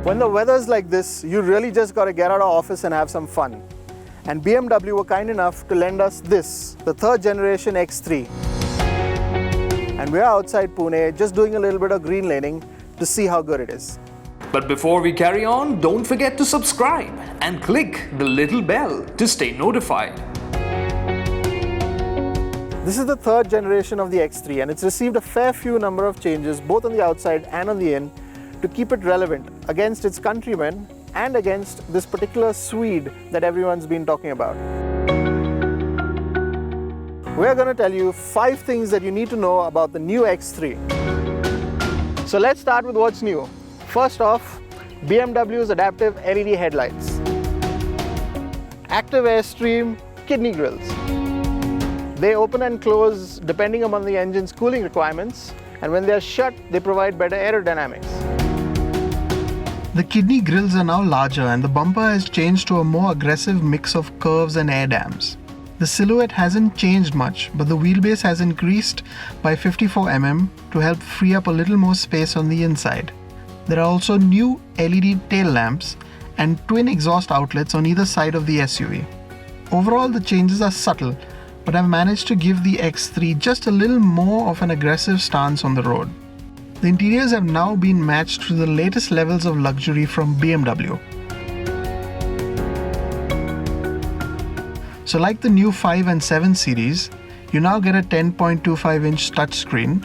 When the weather's like this, you really just got to get out of office and have some fun. And BMW were kind enough to lend us this, the third generation X3. And we're outside Pune, just doing a little bit of green laning to see how good it is. But before we carry on, don't forget to subscribe and click the little bell to stay notified. This is the third generation of the X3 and it's received a fair few number of changes both on the outside and on the in to keep it relevant against its countrymen and against this particular Swede that everyone's been talking about. We're going to tell you 5 things that you need to know about the new X3. So let's start with what's new. First off, BMW's adaptive LED headlights, active airstream kidney grills. They open and close depending upon the engine's cooling requirements, and when they are shut, they provide better aerodynamics. The kidney grills are now larger and the bumper has changed to a more aggressive mix of curves and air dams. The silhouette hasn't changed much, but the wheelbase has increased by 54 mm to help free up a little more space on the inside. There are also new LED tail lamps and twin exhaust outlets on either side of the SUV. Overall, the changes are subtle, but I've managed to give the X3 just a little more of an aggressive stance on the road. The interiors have now been matched to the latest levels of luxury from BMW. So like the new 5 and 7 series, you now get a 10.25-inch touchscreen,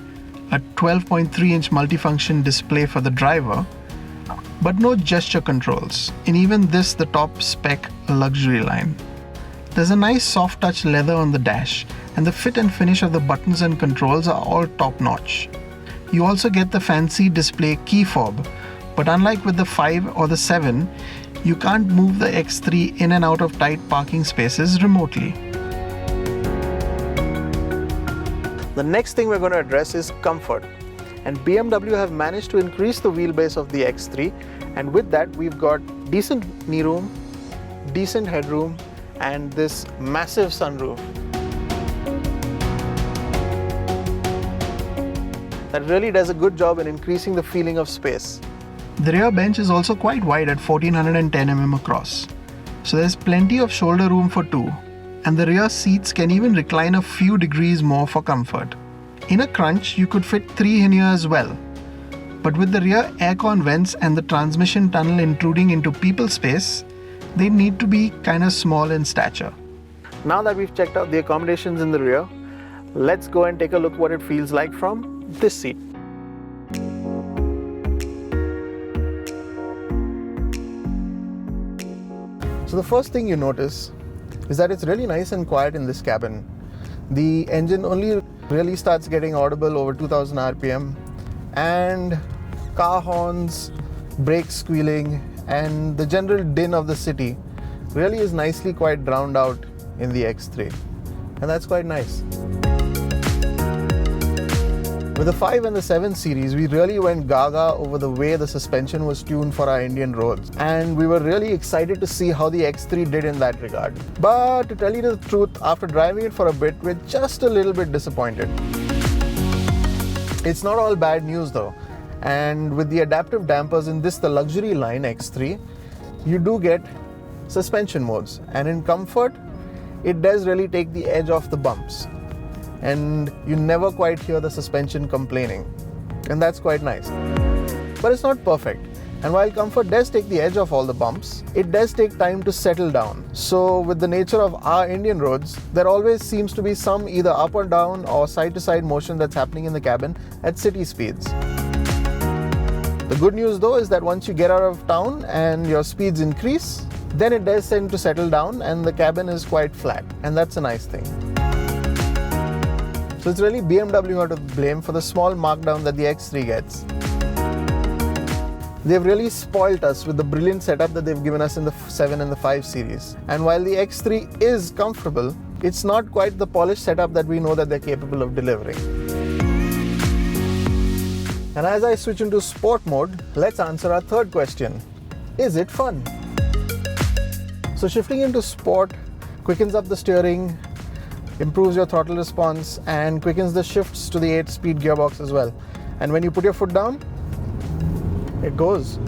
a 12.3-inch multifunction display for the driver, but no gesture controls, in even this the top spec luxury line. There's a nice soft touch leather on the dash, and the fit and finish of the buttons and controls are all top notch. You also get the fancy display key fob, but unlike with the 5 or the 7, you can't move the X3 in and out of tight parking spaces remotely. The next thing we're going to address is comfort. And BMW have managed to increase the wheelbase of the X3, and with that we've got decent knee room, decent headroom, and this massive sunroof. That really does a good job in increasing the feeling of space. The rear bench is also quite wide at 1410 mm across, so there's plenty of shoulder room for two, and the rear seats can even recline a few degrees more for comfort. In a crunch, you could fit 3 in here as well, but with the rear aircon vents and the transmission tunnel intruding into people space, they need to be kind of small in stature. Now that we've checked out the accommodations in the rear, let's go and take a look what it feels like from this seat. So the first thing you notice is that it's really nice and quiet in this cabin. The engine only really starts getting audible over 2000 RPM, and car horns, brake squealing, and the general din of the city really is nicely quite drowned out in the X3, and that's quite nice. With the 5 and the 7 series, we really went gaga over the way the suspension was tuned for our Indian roads, and we were really excited to see how the X3 did in that regard. But to tell you the truth, after driving it for a bit, we're just a little bit disappointed. It's not all bad news though, and with the adaptive dampers in this, the luxury line X3, you do get suspension modes, and in comfort, it does really take the edge off the bumps. And you never quite hear the suspension complaining, and that's quite nice. But it's not perfect, and while comfort does take the edge off all the bumps, it does take time to settle down. So with the nature of our Indian roads, there always seems to be some either up or down or side to side motion that's happening in the cabin at city speeds. The good news though is that once you get out of town and your speeds increase, then it does tend to settle down and the cabin is quite flat, and that's a nice thing. So it's really BMW who are to blame for the small markdown that the X3 gets. They've really spoilt us with the brilliant setup that they've given us in the 7 and the 5 series. And while the X3 is comfortable, it's not quite the polished setup that we know that they're capable of delivering. And as I switch into sport mode, let's answer our third question. Is it fun? So shifting into sport quickens up the steering, improves your throttle response, and quickens the shifts to the 8-speed gearbox as well. And when you put your foot down, it goes.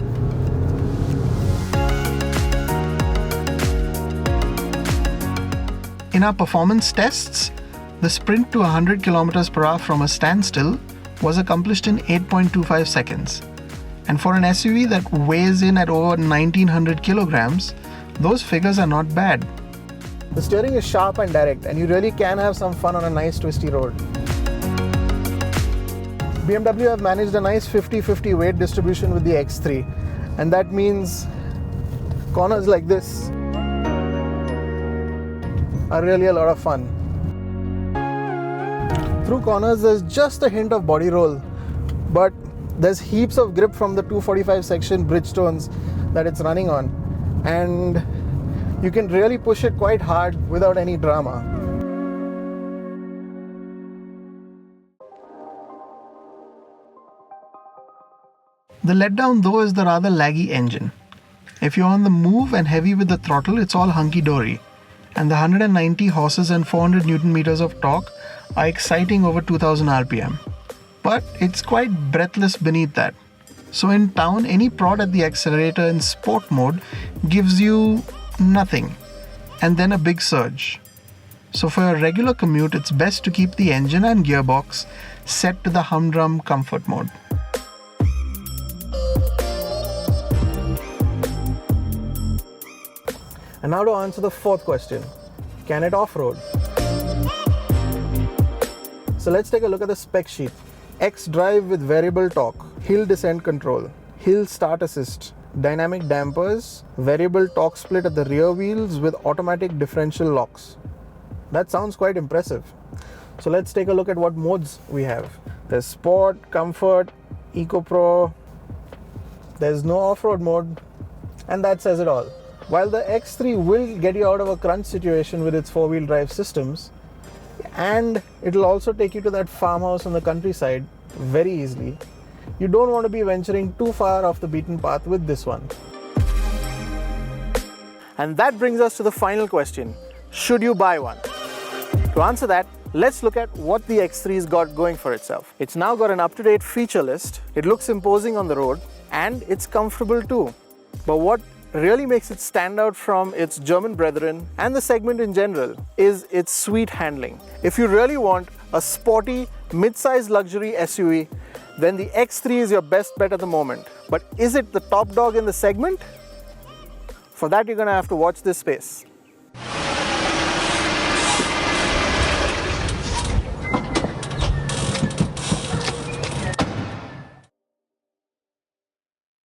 In our performance tests, the sprint to 100 km/h from a standstill was accomplished in 8.25 seconds. And for an SUV that weighs in at over 1900 kilograms, those figures are not bad. The steering is sharp and direct, and you really can have some fun on a nice twisty road. BMW have managed a nice 50-50 weight distribution with the X3, and that means corners like this are really a lot of fun. Through corners there's just a hint of body roll, but there's heaps of grip from the 245 section Bridgestones that it's running on, and you can really push it quite hard without any drama. The letdown though is the rather laggy engine. If you're on the move and heavy with the throttle, it's all hunky-dory, and the 190 horses and 400 Newton meters of torque are exciting over 2000 RPM. But it's quite breathless beneath that. So in town, any prod at the accelerator in sport mode gives you nothing, and then a big surge. So for a regular commute, it's best to keep the engine and gearbox set to the humdrum comfort mode. And now to answer the fourth question, can it off-road? So let's take a look at the spec sheet. xDrive with variable torque, hill descent control, hill start assist, dynamic dampers, variable torque split at the rear wheels with automatic differential locks. That sounds quite impressive. So let's take a look at what modes we have. There's Sport, Comfort, Eco Pro. There's no off-road mode, and that says it all. While the X3 will get you out of a crunch situation with its four-wheel drive systems, and it'll also take you to that farmhouse on the countryside very easily, you don't want to be venturing too far off the beaten path with this one. And that brings us to the final question: should you buy one? To answer that, let's look at what the X3's got going for itself. It's now got an up-to-date feature list, it looks imposing on the road, and it's comfortable too. But what really makes it stand out from its German brethren and the segment in general is its sweet handling. If you really want a sporty, mid-size luxury SUV, then the X3 is your best bet at the moment. But is it the top dog in the segment? For that, you're gonna have to watch this space.